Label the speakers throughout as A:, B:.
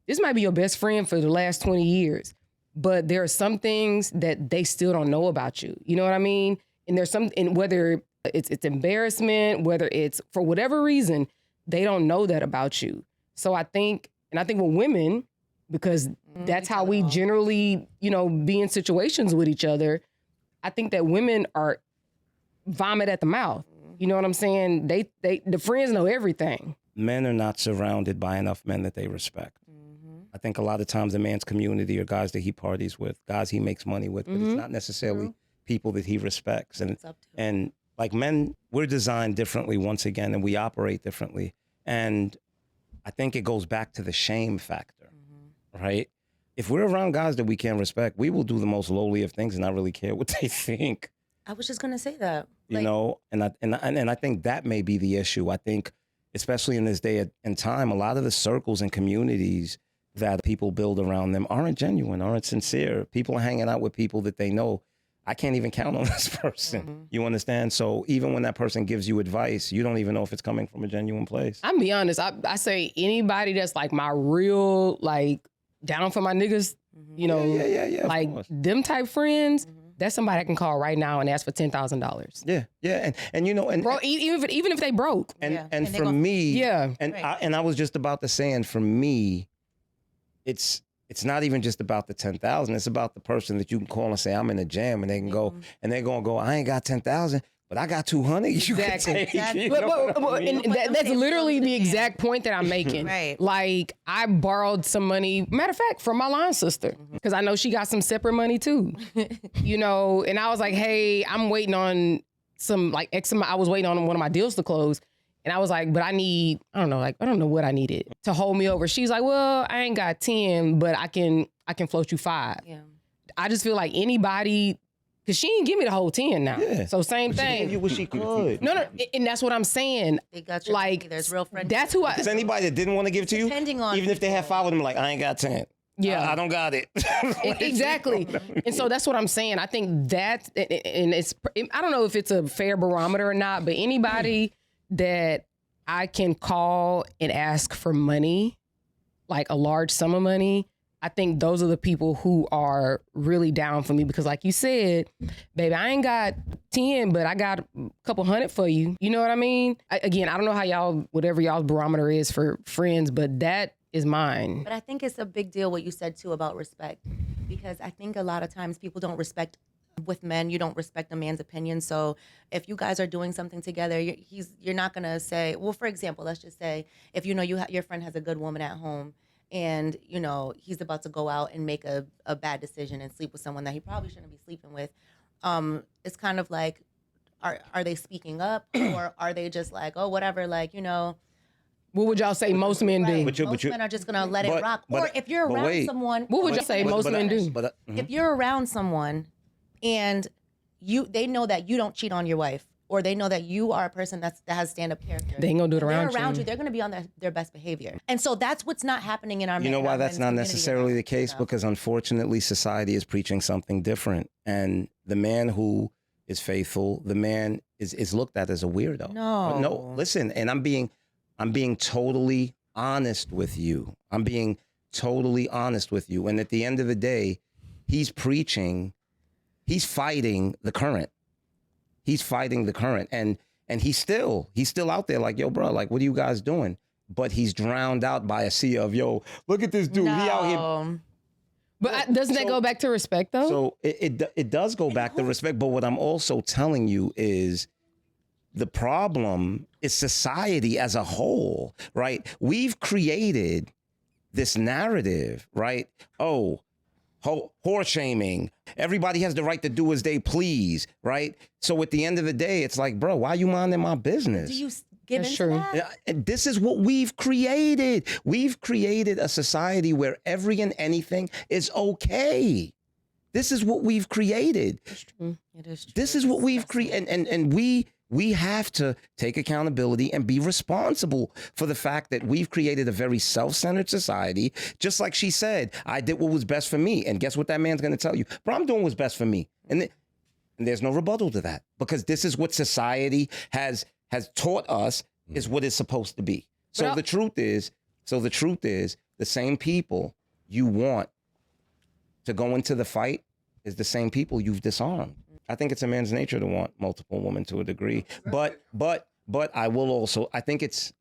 A: this might be your best friend for the last 20 years, but there are some things that they still don't know about you. You know what I mean? And there's some, and whether it's embarrassment, whether it's for whatever reason, they don't know that about you. So I think with women, because that's how we generally, be in situations with each other, I think that women are vomit at the mouth. You know what I'm saying? The friends know everything.
B: Men are not surrounded by enough men that they respect. I think a lot of times a man's community are guys that he parties with, guys he makes money with, but it's not necessarily people that he respects. And like men, we're designed differently once again, and we operate differently. And I think it goes back to the shame factor, right? If we're around guys that we can't respect, we will do the most lowly of things and not really care what they think.
C: I was just gonna say that.
B: And I think that may be the issue. I think, especially in this day and time, a lot of the circles and communities that people build around them aren't genuine, aren't sincere. People are hanging out with people that they know, I can't even count on this person. You understand? So even when that person gives you advice, you don't even know if it's coming from a genuine place.
A: I'm be honest. I say anybody that's like my real, like, down for my niggas, like them type friends, that's somebody I can call right now and ask for $10,000.
B: Yeah. And
A: bro, even if they broke.
B: And for me, I was just about to say, and for me, it's not even just about the 10,000. It's about the person that you can call and say, I'm in a jam, and they can go, and they're going to go, I ain't got 10,000, but I got 200.
A: Exactly. That's literally the exact point that I'm making.
C: Right.
A: Like, I borrowed some money, matter of fact, from my line sister, because I know she got some separate money too. And I was like, hey, I'm waiting on some like X amount. I was waiting on one of my deals to close. And I was like, but I don't know what I needed to hold me over. She's like, well, I ain't got 10, but I can float you 5.
C: Yeah.
A: I just feel like anybody, because she didn't give me the whole 10 now. Yeah. So same thing.
B: She gave you what she could.
A: No, and that's what I'm saying.
C: They got your money. There's real friends.
A: That's who I.
B: Is anybody that didn't want to give to you?
C: Depending on
B: even if they have 5 of them, like, I ain't got 10.
A: Yeah.
B: I don't got it.
A: Exactly. And so that's what I'm saying. I think that, and I don't know if it's a fair barometer or not, but anybody that I can call and ask for money, like a large sum of money, I think those are the people who are really down for me, because like you said, baby, I ain't got 10, but I got a couple hundred for you. You know what I mean? Again, I don't know how whatever y'all's barometer is for friends, but that is mine.
C: But I think it's a big deal what you said too about respect, because I think a lot of times people don't respect. With men, you don't respect a man's opinion. So if you guys are doing something together, you're not gonna say, well, for example, let's just say if your friend has a good woman at home, and he's about to go out and make a bad decision and sleep with someone that he probably shouldn't be sleeping with. It's kind of like, are they speaking up, or are they just like, oh, whatever, like,
A: What would y'all say most men do?
C: Most men are just gonna let it rock. Or if you're around someone,
A: what would y'all say most men do?
C: If you're around someone and they know that you don't cheat on your wife, or they know that you are a person that has stand-up character,
A: they ain't gonna do it around you.
C: They're around you. They're gonna be on their best behavior. And so that's what's not happening in our.
B: You know why that's not necessarily the case? Because unfortunately, society is preaching something different, and the man who is faithful, the man is looked at as a weirdo. No, listen, and I'm being totally honest with you. I'm being totally honest with you. And at the end of the day, he's preaching. He's fighting the current. He's fighting the current. And he's still out there like, yo, bro, like, what are you guys doing? But he's drowned out by a sea of, yo, look at this dude.
C: No.
B: He out here.
A: But doesn't that go back to respect, though?
B: So it does go back to respect. But what I'm also telling you is the problem is society as a whole, right? We've created this narrative, right? Oh, whore shaming. Everybody has the right to do as they please, right? So at the end of the day, it's like, bro, why you minding my business?
C: Do you get into that?
B: And this is what we've created. We've created a society where every and anything is okay. This is what we've created.
C: It's true. It is true.
B: This is what we've created. And we have to take accountability and be responsible for the fact that we've created a very self-centered society. Just like she said, I did what was best for me. And guess what that man's going to tell you? Bro, I'm doing what's best for me. And there's no rebuttal to that, because this is what society has taught us is what it's supposed to be. So the truth is, the same people you want to go into the fight is the same people you've disarmed. I think it's a man's nature to want multiple women to a degree, but I will also, I think it's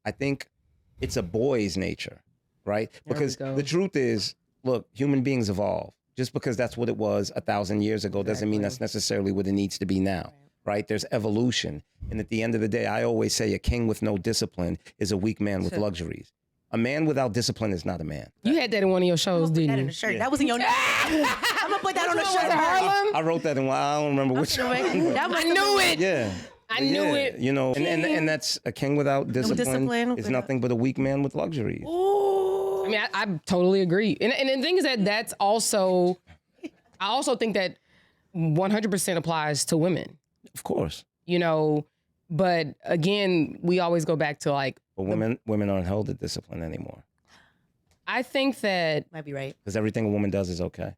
B: a boy's nature, right? Because the truth is, look, human beings evolve. Just because that's what it was 1,000 years ago doesn't mean that's necessarily what it needs to be now, right? There's evolution. And at the end of the day, I always say a king with no discipline is a weak man with luxuries. A man without discipline is not a man.
A: You had that in one of your shows, didn't you?
C: That in a shirt. That was in your. I'm gonna put that on a shirt.
B: I wrote that in one. I don't remember which one.
A: I knew it.
B: Yeah.
A: I knew it.
B: You know, and that's a king without discipline is nothing but a weak man with luxuries.
A: I mean, I totally agree. And the thing is that that's also, I also think that 100% applies to women.
B: Of course.
A: You know, but again, we always go back to like.
B: But women aren't held to discipline anymore.
A: I think that.
C: Might be right.
B: Because everything a woman does is okay.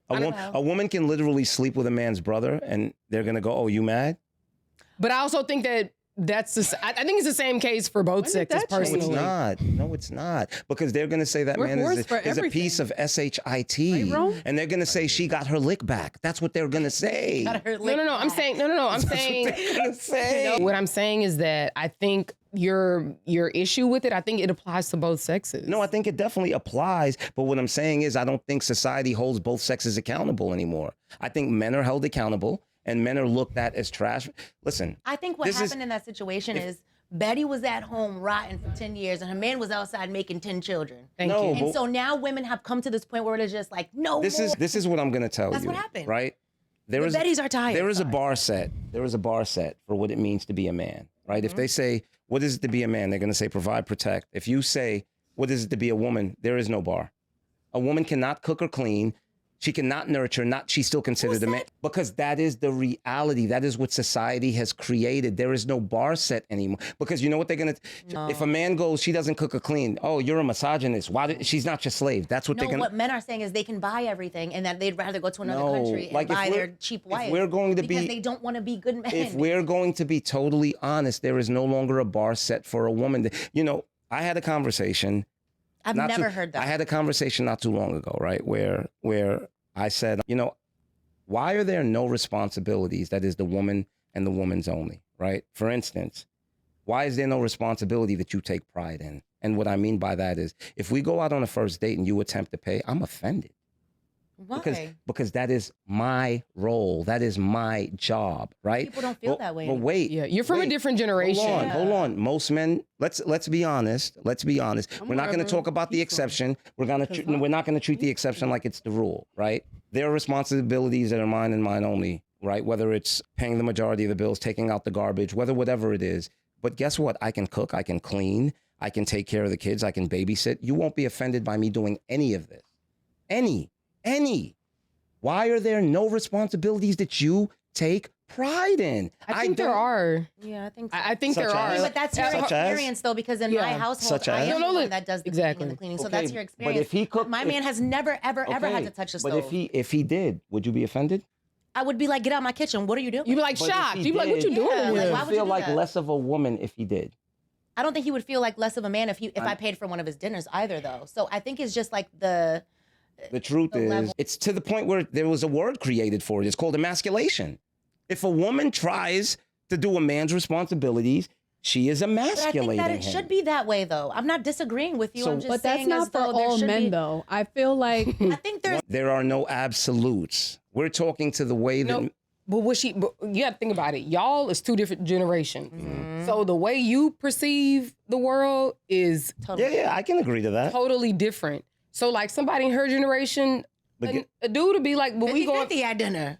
B: A woman can literally sleep with a man's brother and they're going to go, oh, you mad?
A: But I also think that I think it's the same case for both sexes personally.
B: No, it's not. No, it's not. Because they're going to say that man is a piece of shit. Right, and they're going to say she got her lick back. That's what they're going to say.
A: No. I'm saying, I'm saying, what I'm saying is that I think your issue with it, I think it applies to both sexes.
B: No, I think it definitely applies. But what I'm saying is I don't think society holds both sexes accountable anymore. I think men are held accountable. And men are looked at as trash. Listen.
C: I think what happened in that situation is Betty was at home rotting for 10 years and her man was outside making 10 children.
A: Thank you.
C: And so now women have come to this point where it's just like, no
B: This is what I'm going to tell you.
C: That's what happened.
B: Right?
C: The Bettys are tired.
B: There is a bar set. There is a bar set for what it means to be a man. Right? If they say, what is it to be a man? They're going to say provide, protect. If you say, what is it to be a woman? There is no bar. A woman cannot cook or clean. She cannot nurture, she's still considered a man. Because that is the reality. That is what society has created. There is no bar set anymore. Because you know what they're going to, if a man goes, she doesn't cook or clean. Oh, you're a misogynist. She's not your slave. That's what they're going to.
C: What men are saying is they can buy everything and that they'd rather go to another country and buy their cheap wife.
B: We're going to
C: because they don't want to be good men.
B: If we're going to be totally honest, there is no longer a bar set for a woman. You know, I had a conversation.
C: I've never heard that.
B: I had a conversation not too long ago, right? Where I said, you know, why are there no responsibilities that is the woman and the woman's only, right? For instance, why is there no responsibility that you take pride in? And what I mean by that is if we go out on a first date and you attempt to pay, I'm offended.
C: Why?
B: Because that is my role. That is my job, right?
C: People don't feel that way.
B: But wait.
A: Yeah, you're from a different generation.
B: Hold on. Most men, let's be honest. We're not going to talk about the exception. We're not going to treat the exception like it's the rule, right? There are responsibilities that are mine and mine only, right? Whether it's paying the majority of the bills, taking out the garbage, whatever it is. But guess what? I can cook, I can clean, I can take care of the kids, I can babysit. You won't be offended by me doing any of this. Any. Why are there no responsibilities that you take pride in?
A: I think there are.
C: Yeah, I think so.
A: I think there are.
C: But that's your experience, though, because in my household, I am the one that does the cooking and the cleaning. So that's your experience.
B: But if he cooked,
C: my man has never, ever had to touch the stove.
B: But if he did, would you be offended?
C: I would be like, get out of my kitchen. What are you doing?
A: You'd be like shocked. You'd be like, what you doing?
C: Yeah,
B: Would
C: why
B: you
C: would you
B: feel
C: do
B: like
C: that?
B: less of a woman if he did?
C: I don't think he would feel like less of a man if I paid for one of his dinners either, though. So I think it's just like the
B: truth is, it's to the point where there was a word created for it. It's called emasculation. If a woman tries to do a man's responsibilities, she is emasculating
C: But I think that it should be that way, though. I'm not disagreeing with you. I'm just
D: but that's
C: saying
D: not for all men, though. I feel like
C: I think
B: there are no absolutes. We're talking to the way that.
A: But you got to think about it. Y'all is two different generations. Mm-hmm. So the way you perceive the world is
B: yeah, I can agree to that.
A: Totally different. So like somebody in her generation, a dude would be like, but we go
C: 50 at dinner.